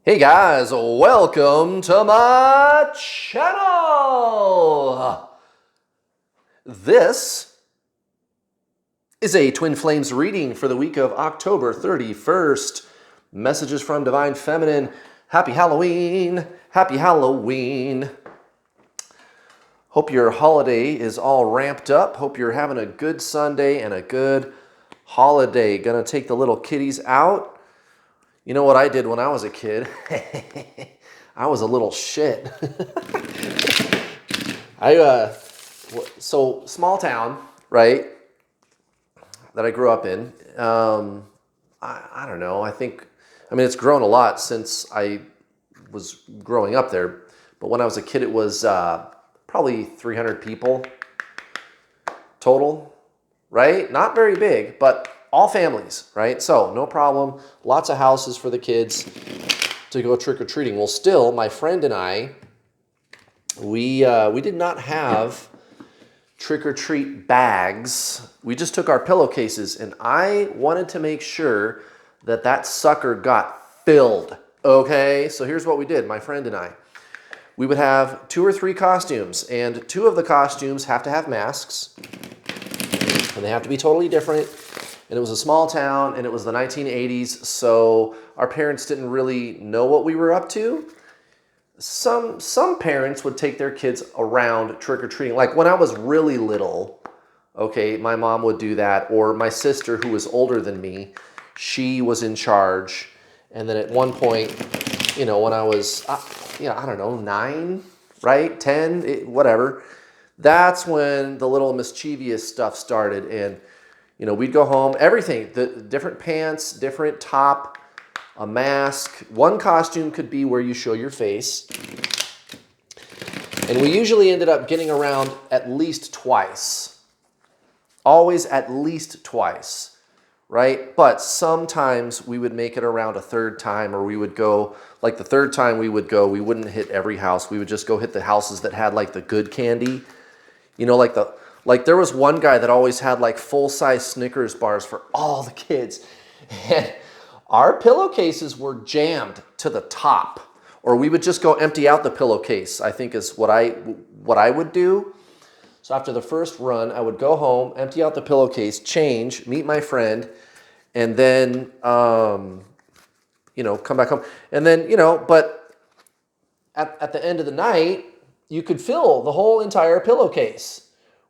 Hey guys, welcome to my channel! This is a Twin Flames reading for the week of October 31st. Messages from Divine Feminine. Happy Halloween! Happy Halloween! Hope your holiday is all ramped up. Hope you're having a good Sunday and a good holiday. Gonna take the little kitties out. You know what I did when I was a kid? I was a little shit. So small town, right, that I grew up in. I don't know. I mean, it's grown a lot since I was growing up there. But when I was a kid, it was probably 300 people total, right? Not very big, but all families, right? So no problem. Lots of houses for the kids to go trick-or-treating. Well, still, my friend and I, we did not have trick-or-treat bags. We just took our pillowcases, and I wanted to make sure that that sucker got filled, okay? So here's what we did, my friend and I. We would have 2 or 3 costumes, and 2 of the costumes have to have masks, and they have to be totally different. And it was a small town, and it was the 1980s, so our parents didn't really know what we were up to. Some parents would take their kids around trick-or-treating. Like when I was really little, okay, my mom would do that, or my sister, who was older than me, she was in charge. And then at one point, you know, when I was, I don't know, 9, right, 10, whatever, that's when the little mischievous stuff started. And you know, we'd go home, everything, the different pants, different top, a mask. One costume could be where you show your face. And we usually ended up getting around at least twice. Always at least twice, right? But sometimes we would make it around a third time, or we would go, like the third time we would go, we wouldn't hit every house. We would just go hit the houses that had like the good candy. You know, like there was one guy that always had like full-size Snickers bars for all the kids. And our pillowcases were jammed to the top. Or we would just go empty out the pillowcase, I think is what I would do. So after the first run, I would go home, empty out the pillowcase, change, meet my friend, and then, you know, come back home. And then, you know, but at the end of the night, you could fill the whole entire pillowcase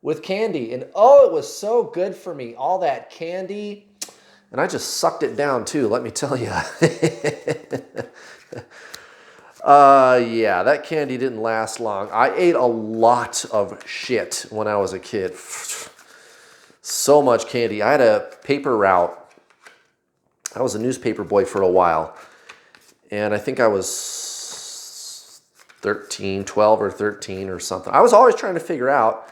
with candy. And oh, it was so good for me, all that candy. And I just sucked it down too, let me tell you. Yeah, that candy didn't last long. I ate a lot of shit when I was a kid. So much candy. I had a paper route. I was a newspaper boy for a while. And I think I was 12 or 13 or something. I was always trying to figure out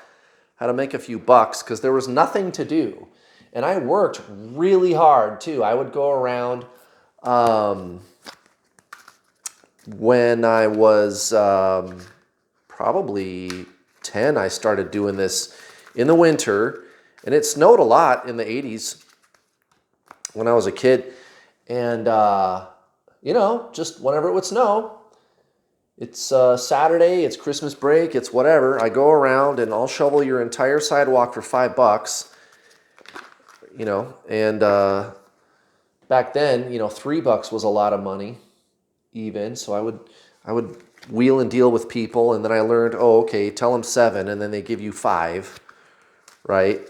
how to make a few bucks because there was nothing to do. And I worked really hard too. I would go around, when I was probably 10, I started doing this in the winter. And it snowed a lot in the 80s when I was a kid. And, you know, just whenever it would snow, it's Saturday, it's Christmas break, it's whatever. I go around and I'll shovel your entire sidewalk for $5, you know. And back then, you know, $3 was a lot of money, even. So I would wheel and deal with people, and then I learned, oh, okay, tell them 7, and then they give you 5, right?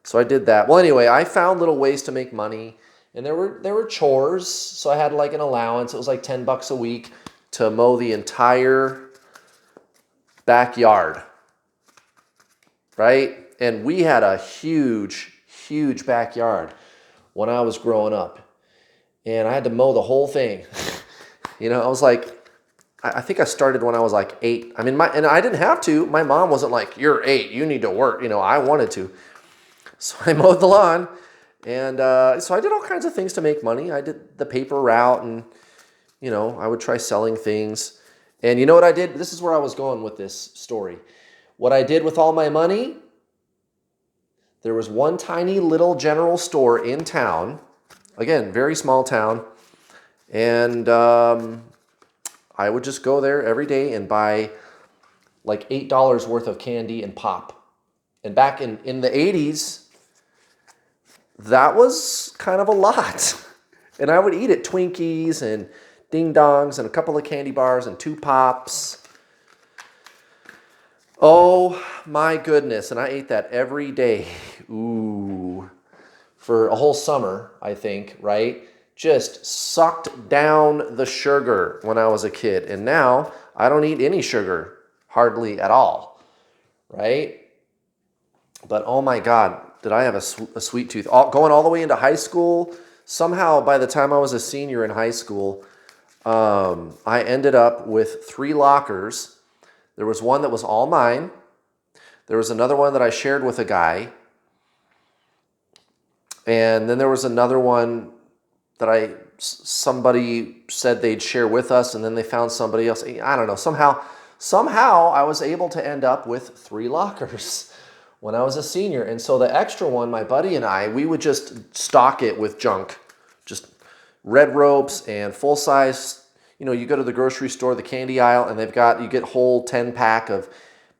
So I did that. Well, anyway, I found little ways to make money, and there were chores. So I had like an allowance. It was like $10 a week to mow the entire backyard, right? And we had a huge, huge backyard when I was growing up. And I had to mow the whole thing. You know, I was like, I think I started when I was like 8. I mean, and I didn't have to. My mom wasn't like, you're 8, you need to work. You know, I wanted to. So I mowed the lawn. And so I did all kinds of things to make money. I did the paper route, and you know, I would try selling things. And you know what I did? This is where I was going with this story. What I did with all my money, there was one tiny little general store in town. Again, very small town. And I would just go there every day and buy like $8 worth of candy and pop. And back in the 80s, that was kind of a lot. And I would eat it, Twinkies and Ding Dongs and a couple of candy bars and 2 pops. Oh my goodness. And I ate that every day. Ooh. For a whole summer, I think, right? Just sucked down the sugar when I was a kid. And now I don't eat any sugar, hardly at all, right? But oh my God, did I have a sweet tooth. Going all the way into high school, somehow by the time I was a senior in high school, I ended up with 3 lockers. There was one that was all mine. There was another one that I shared with a guy. And then there was another one that somebody said they'd share with us, and then they found somebody else. I don't know. Somehow I was able to end up with 3 lockers when I was a senior. And so the extra one, my buddy and I, we would just stock it with junk. Just red ropes and full size. You know, you go to the grocery store, the candy aisle, and you get whole 10-pack of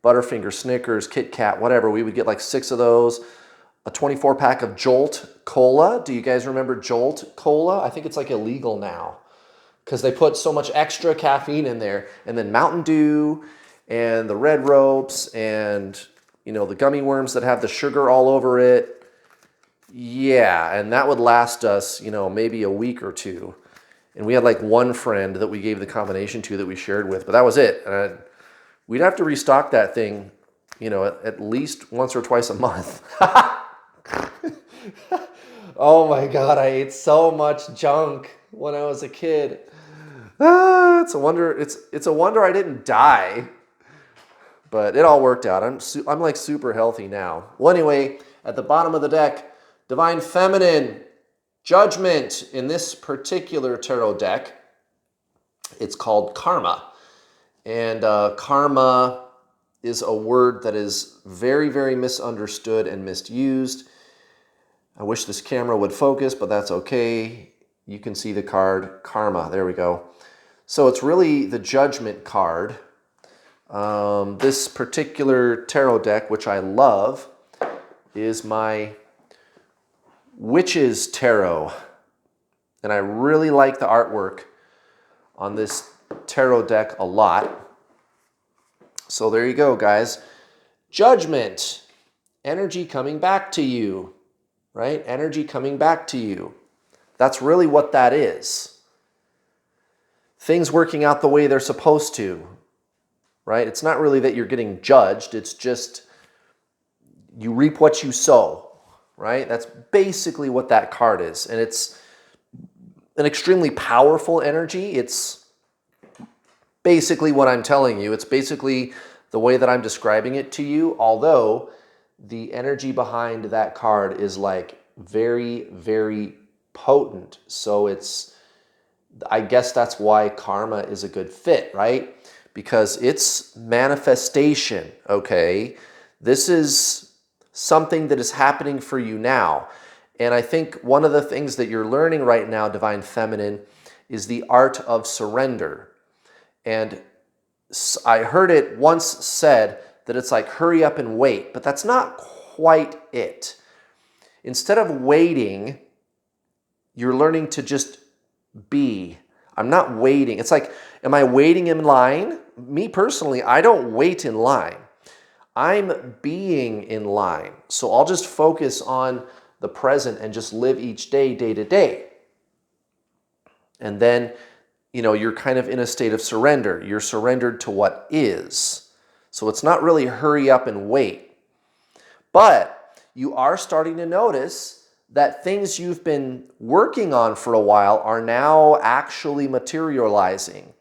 Butterfinger, Snickers, Kit Kat, whatever. We would get like 6 of those. A 24-pack of Jolt Cola. Do you guys remember Jolt Cola? I think it's like illegal now because they put so much extra caffeine in there. And then Mountain Dew and the Red Ropes and, you know, the gummy worms that have the sugar all over it. Yeah, and that would last us, you know, maybe a week or 2. And we had like one friend that we gave the combination to that we shared with, but that was it. We'd have to restock that thing, you know, at least once or twice a month. Oh my God, I ate so much junk when I was a kid. It's a wonder I didn't die. But it all worked out. I'm like super healthy now. Well, anyway, at the bottom of the deck, Divine Feminine, Judgment. In this particular tarot deck, it's called Karma. And karma is a word that is very, very misunderstood and misused. I wish this camera would focus, but that's okay. You can see the card, Karma. There we go. So it's really the Judgment card. This particular tarot deck, which I love, is my Witches Tarot. And I really like the artwork on this tarot deck a lot. So there you go, guys. Judgment. Energy coming back to you. Right? Energy coming back to you. That's really what that is. Things working out the way they're supposed to. Right? It's not really that you're getting judged. It's just you reap what you sow. Right? That's basically what that card is. And it's an extremely powerful energy. It's basically what I'm telling you. It's basically the way that I'm describing it to you, although the energy behind that card is like very, very potent. So I guess that's why karma is a good fit, right? Because it's manifestation, okay? This is something that is happening for you now. And I think one of the things that you're learning right now, Divine Feminine, is the art of surrender. And I heard it once said that it's like hurry up and wait, but that's not quite it. Instead of waiting, you're learning to just be. I'm not waiting. It's like, am I waiting in line? Me personally, I don't wait in line. I'm being in line. So I'll just focus on the present and just live each day, day to day. And then, you know, you're kind of in a state of surrender. You're surrendered to what is. So it's not really hurry up and wait. But you are starting to notice that things you've been working on for a while are now actually materializing.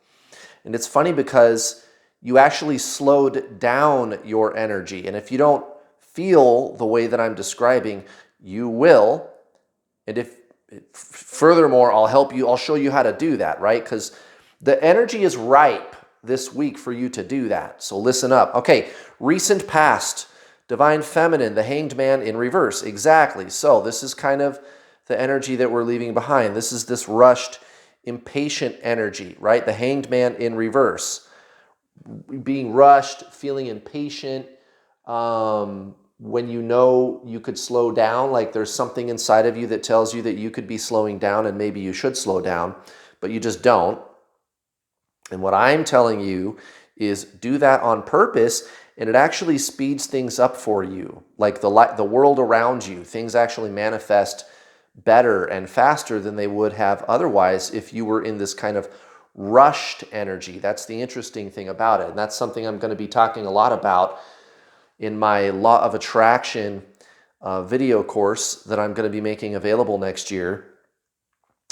And it's funny because you actually slowed down your energy. And if you don't feel the way that I'm describing, you will. And furthermore, I'll show you how to do that, right? Because the energy is ripe this week for you to do that. So listen up. Okay, recent past, Divine Feminine, the Hanged Man in reverse. Exactly. So this is kind of the energy that we're leaving behind. This is this rushed impatient energy, right? The Hanged Man in reverse. Being rushed, feeling impatient, when you know you could slow down, like there's something inside of you that tells you that you could be slowing down and maybe you should slow down, but you just don't. And what I'm telling you is do that on purpose, and it actually speeds things up for you. Like the world around you, things actually manifest better and faster than they would have otherwise if you were in this kind of rushed energy. That's the interesting thing about it. And that's something I'm going to be talking a lot about in my Law of Attraction video course that I'm going to be making available next year.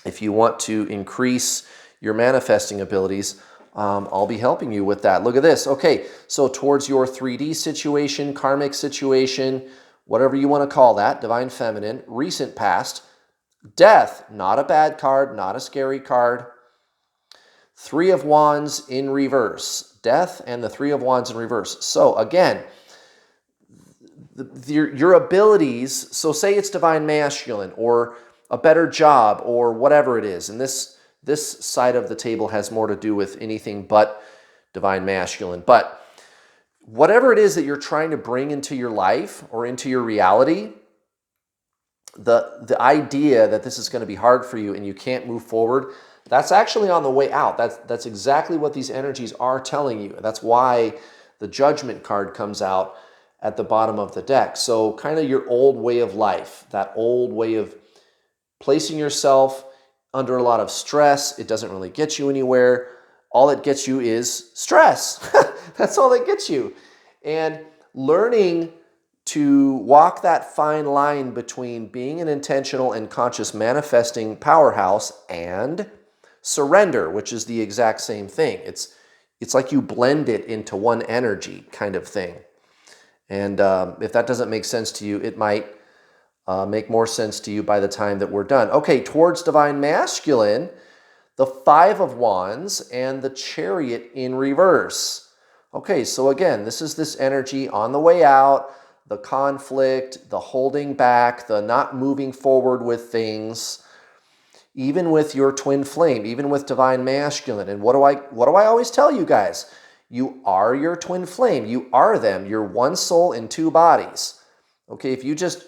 If you want to increase your manifesting abilities, I'll be helping you with that. Look at this. Okay, so towards your 3D situation, karmic situation, whatever you want to call that, divine feminine, recent past, death, not a bad card, not a scary card. Three of Wands in reverse. Death and the Three of Wands in reverse. So again, your abilities, so say it's divine masculine or a better job or whatever it is, and this side of the table has more to do with anything but divine masculine, but whatever it is that you're trying to bring into your life or into your reality, the idea that this is going to be hard for you and you can't move forward, that's actually on the way out. That's exactly what these energies are telling you. That's why the Judgment card comes out at the bottom of the deck. So kind of your old way of life, that old way of placing yourself under a lot of stress. It doesn't really get you anywhere. All it gets you is stress. That's all it gets you. And learning to walk that fine line between being an intentional and conscious manifesting powerhouse and surrender, which is the exact same thing. It's like you blend it into one energy kind of thing. And if that doesn't make sense to you, it might make more sense to you by the time that we're done. Okay, towards divine masculine, the Five of Wands and the Chariot in reverse. Okay, so again, this is this energy on the way out, the conflict, the holding back, the not moving forward with things, even with your twin flame, even with divine masculine. And what do I always tell you guys? You are your twin flame. You are them. You're one soul in two bodies. Okay, if you just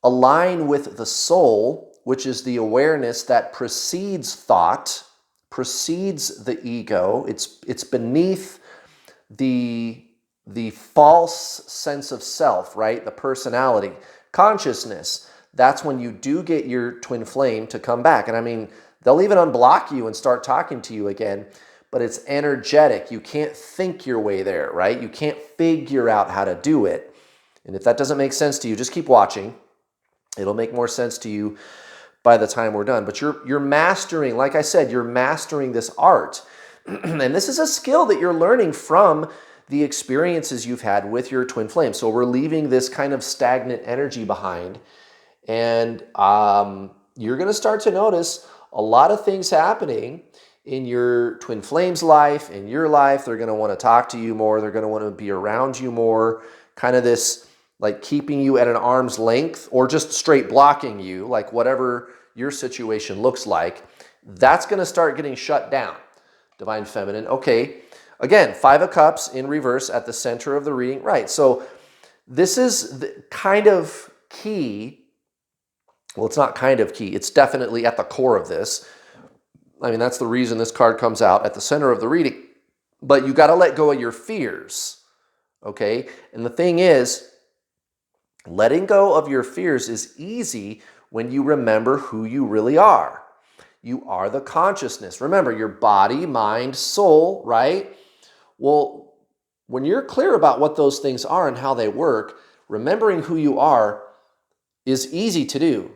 align with the soul, which is the awareness that precedes thought, precedes the ego, it's beneath the false sense of self, right? The personality. Consciousness, that's when you do get your twin flame to come back. And I mean, they'll even unblock you and start talking to you again, but it's energetic. You can't think your way there, right? You can't figure out how to do it. And if that doesn't make sense to you, just keep watching. It'll make more sense to you by the time we're done. But you're mastering, like I said, you're mastering this art. And this is a skill that you're learning from the experiences you've had with your twin flame. So we're leaving this kind of stagnant energy behind. And you're going to start to notice a lot of things happening in your twin flame's life, in your life. They're going to want to talk to you more. They're going to want to be around you more. Kind of this, like keeping you at an arm's length or just straight blocking you, like whatever your situation looks like, that's going to start getting shut down. Divine feminine. Okay. Again, Five of Cups in reverse at the center of the reading. Right. So this is kind of key. Well, it's not kind of key. It's definitely at the core of this. I mean, that's the reason this card comes out at the center of the reading. But you got to let go of your fears. Okay. And the thing is, letting go of your fears is easy when you remember who you really are. You are the consciousness. Remember, your body, mind, soul, right? Well, when you're clear about what those things are and how they work, remembering who you are is easy to do,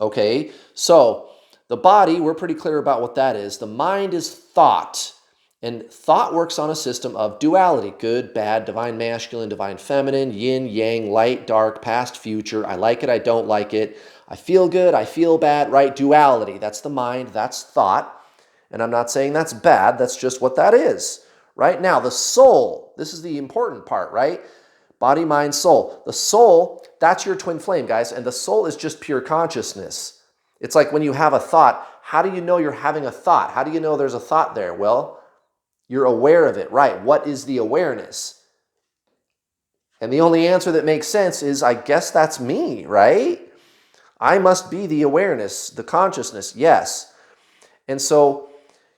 okay? So the body, we're pretty clear about what that is. The mind is thought. And thought works on a system of duality, good, bad, divine masculine, divine feminine, yin, yang, light, dark, past, future. I like it, I don't like it. I feel good, I feel bad, right? Duality, that's the mind, that's thought. And I'm not saying that's bad, that's just what that is. Right now, the soul, this is the important part, right? Body, mind, soul. The soul, that's your twin flame, guys. And the soul is just pure consciousness. It's like when you have a thought, How do you know you're having a thought? How do you know there's a thought there? Well, you're aware of it, right? What is the awareness? And the only answer that makes sense is, I guess that's me, right? I must be the awareness, the consciousness, yes. And so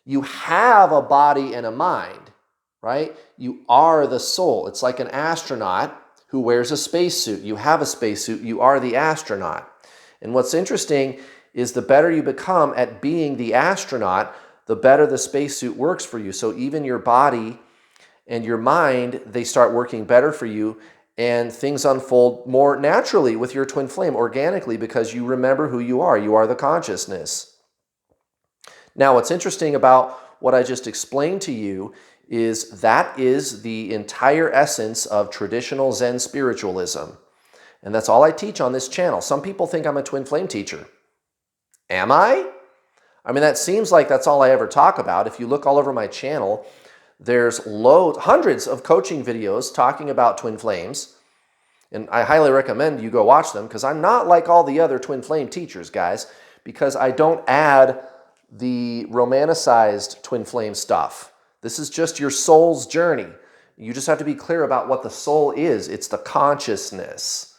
you have a body and a mind, right? You are the soul. It's like an astronaut who wears a spacesuit. You have a spacesuit. You are the astronaut. And what's interesting is the better you become at being the astronaut, the better the spacesuit works for you. So even your body and your mind, they start working better for you, and things unfold more naturally with your twin flame, organically, because you remember who you are. You are the consciousness. Now, what's interesting about what I just explained to you is that is the entire essence of traditional Zen spiritualism. And that's all I teach on this channel. Some people think I'm a twin flame teacher. Am I? I mean, that seems like that's all I ever talk about. If you look all over my channel, there's hundreds of coaching videos talking about twin flames. And I highly recommend you go watch them, because I'm not like all the other twin flame teachers, guys, because I don't add the romanticized twin flame stuff. This is just your soul's journey. You just have to be clear about what the soul is. It's the consciousness.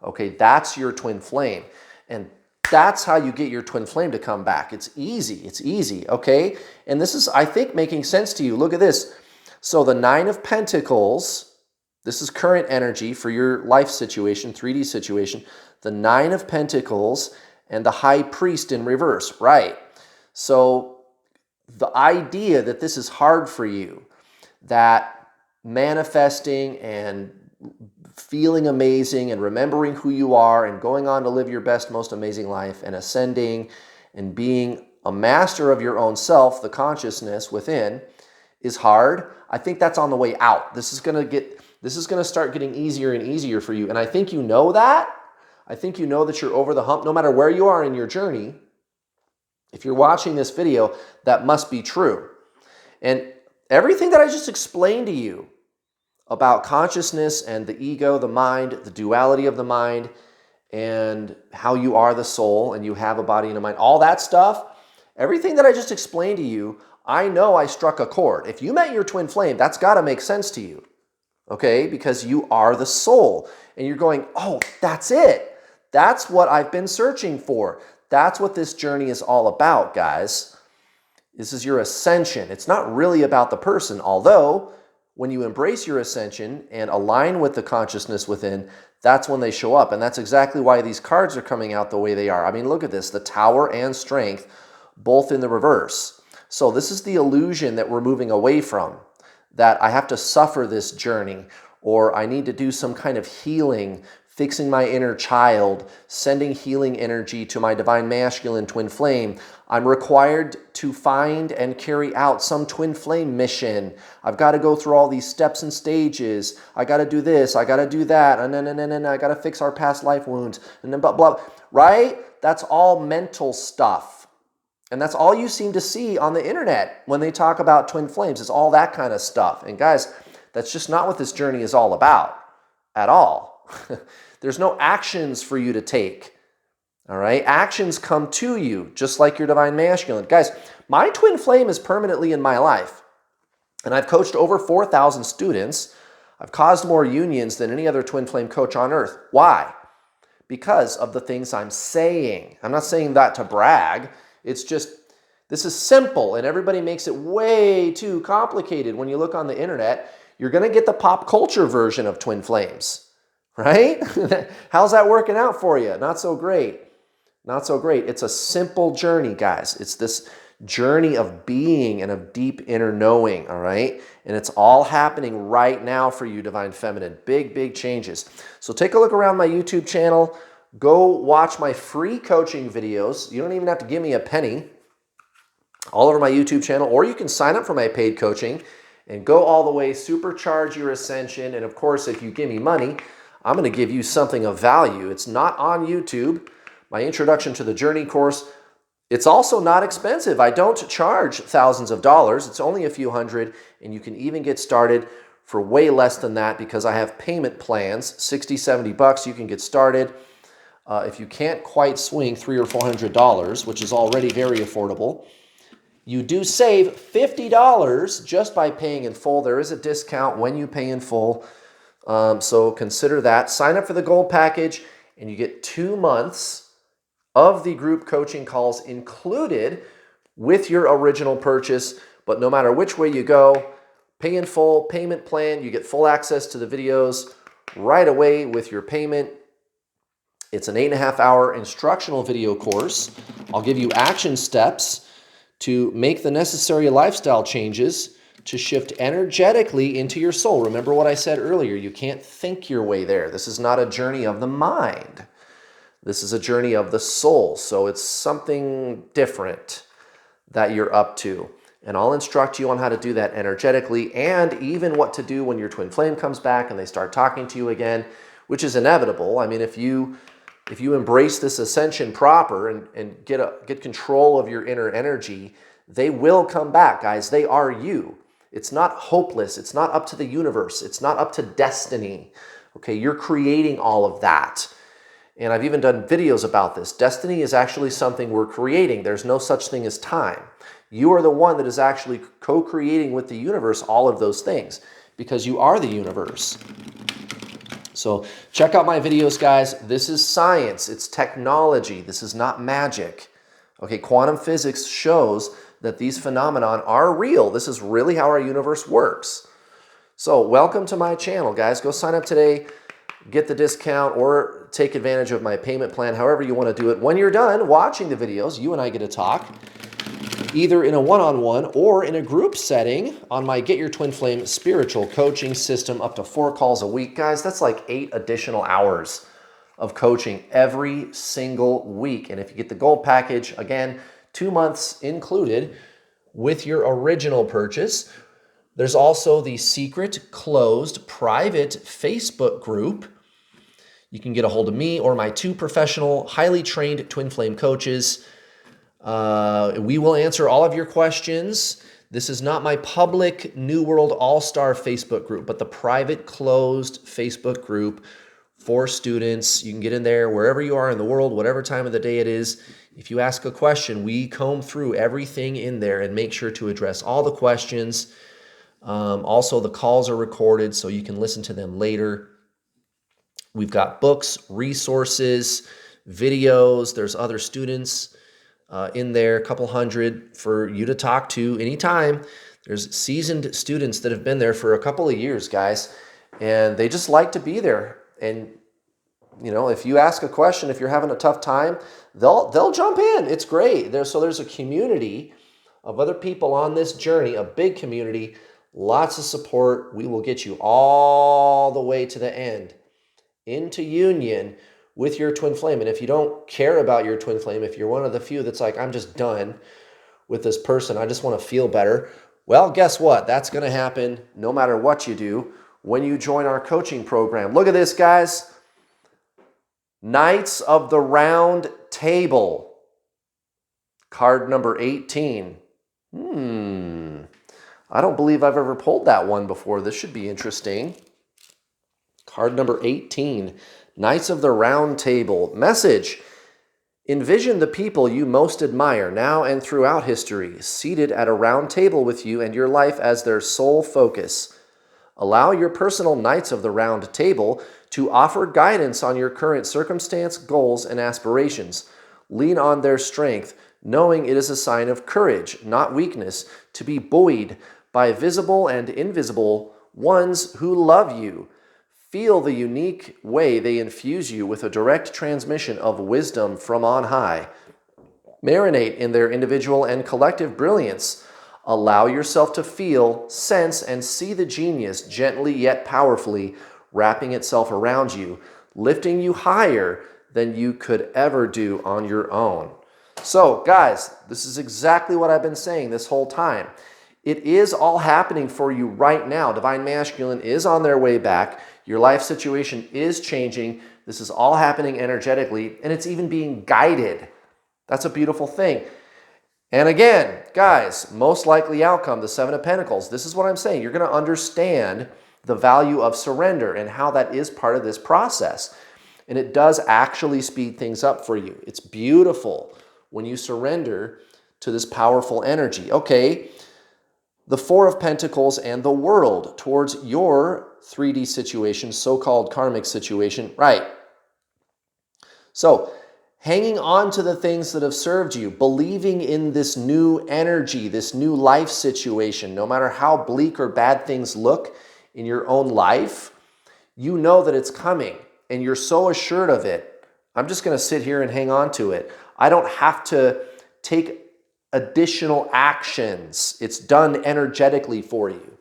Okay, that's your twin flame. And that's how you get your twin flame to come back. It's easy, okay? And this is, I think, making sense to you. Look at this. So the Nine of Pentacles, this is current energy for your life situation, 3D situation. The Nine of Pentacles and the High Priest in reverse, right? So the idea that this is hard for you, that manifesting and feeling amazing and remembering who you are and going on to live your best, most amazing life and ascending and being a master of your own self, the consciousness within, is hard. I think that's on the way out. This is going to start getting easier and easier for you. And I think you know that. I think you know that you're over the hump no matter where you are in your journey. If you're watching this video, that must be true. And everything that I just explained to you about consciousness and the ego, the mind, the duality of the mind, and how you are the soul and you have a body and a mind, all that stuff, everything that I just explained to you, I know I struck a chord. If you met your twin flame, that's got to make sense to you, okay? Because you are the soul. And you're going, oh, that's it. That's what I've been searching for. That's what this journey is all about, guys. This is your ascension. It's not really about the person, although when you embrace your ascension and align with the consciousness within, that's when they show up. And that's exactly why these cards are coming out the way they are. I mean, look at this, the Tower and Strength, both in the reverse. So this is the illusion that we're moving away from, that I have to suffer this journey, or I need to do some kind of healing, fixing my inner child, sending healing energy to my divine masculine twin flame. I'm required to find and carry out some twin flame mission. I've got to go through all these steps and stages. I got to do this, I got to do that, and then I got to fix our past life wounds, and then blah, blah, right? That's all mental stuff. And that's all you seem to see on the internet when they talk about twin flames. It's all that kind of stuff. And guys, that's just not what this journey is all about at all. There's no actions for you to take, all right? Actions come to you, just like your divine masculine. Guys, my twin flame is permanently in my life, and I've coached over 4,000 students. I've caused more unions than any other twin flame coach on earth. Why? Because of the things I'm saying. I'm not saying that to brag. It's just, this is simple, and everybody makes it way too complicated. When you look on the internet, you're going to get the pop culture version of twin flames. Right? How's that working out for you? Not so great. Not so great. It's a simple journey, guys. It's this journey of being and of deep inner knowing, all right? And it's all happening right now for you, Divine Feminine. Big, big changes. So take a look around my YouTube channel. Go watch my free coaching videos. You don't even have to give me a penny. All over my YouTube channel. Or you can sign up for my paid coaching and go all the way, supercharge your ascension. And of course, if you give me money, I'm going to give you something of value. It's not on YouTube. My Introduction to the Journey course, it's also not expensive. I don't charge thousands of dollars. It's only a few hundred, and you can even get started for way less than that because I have payment plans, $60, $70. You can get started. If you can't quite swing $300 or $400, which is already very affordable, you do save $50 just by paying in full. There is a discount when you pay in full, so consider that. Sign up for the gold package, and you get 2 months of the group coaching calls included with your original purchase. But no matter which way you go, pay in full, payment plan, you get full access to the videos right away with your payment. It's an 8.5-hour instructional video course. I'll give you action steps to make the necessary lifestyle changes to shift energetically into your soul. Remember what I said earlier, you can't think your way there. This is not a journey of the mind. This is a journey of the soul. So it's something different that you're up to. And I'll instruct you on how to do that energetically, and even what to do when your twin flame comes back and they start talking to you again, which is inevitable. I mean, if you embrace this ascension proper and get control of your inner energy, they will come back, guys. They are you. It's not hopeless. It's not up to the universe. It's not up to destiny. Okay, you're creating all of that. And I've even done videos about this. Destiny is actually something we're creating. There's no such thing as time. You are the one that is actually co-creating with the universe all of those things, because you are the universe. So check out my videos, guys. This is science. It's technology. This is not magic. Okay, quantum physics shows that these phenomena are real. This is really how our universe works. So welcome to my channel, guys. Go sign up today, get the discount, or take advantage of my payment plan, however you want to do it. When you're done watching the videos, you and I get to talk, either in a one-on-one or in a group setting on my Get Your Twin Flame spiritual coaching system, up to 4 calls a week. Guys, that's like 8 additional hours of coaching every single week. And if you get the gold package, again, 2 months included with your original purchase. There's also the secret, closed, private Facebook group. You can get a hold of me or my 2 professional, highly trained twin flame coaches. We will answer all of your questions. This is not my public New World All-Star Facebook group, but the private, closed Facebook group for students. You can get in there wherever you are in the world, whatever time of the day it is. If you ask a question, we comb through everything in there and make sure to address all the questions. Also, the calls are recorded, so you can listen to them later. We've got books, resources, videos. There's other students in there, a couple hundred for you to talk to anytime. There's seasoned students that have been there for a couple of years, guys, and they just like to be there. And you know, if you ask a question, if you're having a tough time, they'll jump in. It's great. So there's a community of other people on this journey, a big community, lots of support. We will get you all the way to the end, into union with your twin flame. And if you don't care about your twin flame, if you're one of the few that's like, I'm just done with this person, I just want to feel better, well, guess what? That's going to happen no matter what you do when you join our coaching program. Look at this, guys. Knights of the Round Table. Card number 18. I don't believe I've ever pulled that one before. This should be interesting. Card number 18. Knights of the Round Table. Message. Envision the people you most admire now and throughout history, seated at a round table with you and your life as their sole focus. Allow your personal Knights of the Round Table to offer guidance on your current circumstance, goals, and aspirations. Lean on their strength, knowing it is a sign of courage, not weakness, to be buoyed by visible and invisible ones who love you. Feel the unique way they infuse you with a direct transmission of wisdom from on high. Marinate in their individual and collective brilliance. Allow yourself to feel, sense, and see the genius gently yet powerfully wrapping itself around you, lifting you higher than you could ever do on your own. So, guys, this is exactly what I've been saying this whole time. It is all happening for you right now. Divine Masculine is on their way back. Your life situation is changing. This is all happening energetically, and it's even being guided. That's a beautiful thing. And again, guys, most likely outcome, the 7 of Pentacles. This is what I'm saying. You're going to understand the value of surrender and how that is part of this process. And it does actually speed things up for you. It's beautiful when you surrender to this powerful energy. Okay, the Four of Pentacles and the World towards your 3D situation, so-called karmic situation. Right. So, hanging on to the things that have served you, believing in this new energy, this new life situation, no matter how bleak or bad things look in your own life, you know that it's coming and you're so assured of it. I'm just going to sit here and hang on to it. I don't have to take additional actions. It's done energetically for you.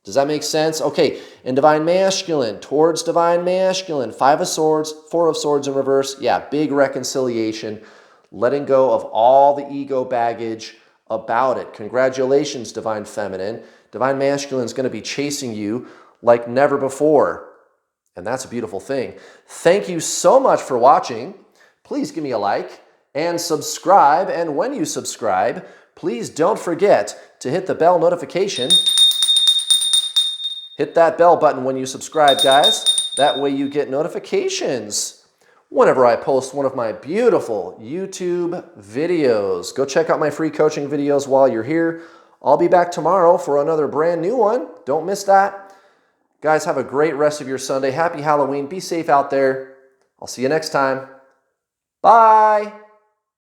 Does that make sense? Okay, and Divine Masculine, towards Divine Masculine, Five of Swords, Four of Swords in reverse. Yeah, big reconciliation, letting go of all the ego baggage about it. Congratulations, Divine Feminine. Divine Masculine is going to be chasing you like never before. And that's a beautiful thing. Thank you so much for watching. Please give me a like and subscribe. And when you subscribe, please don't forget to hit the bell notification. Hit that bell button when you subscribe, guys. That way you get notifications whenever I post one of my beautiful YouTube videos. Go check out my free coaching videos while you're here. I'll be back tomorrow for another brand new one. Don't miss that. Guys, have a great rest of your Sunday. Happy Halloween. Be safe out there. I'll see you next time. Bye.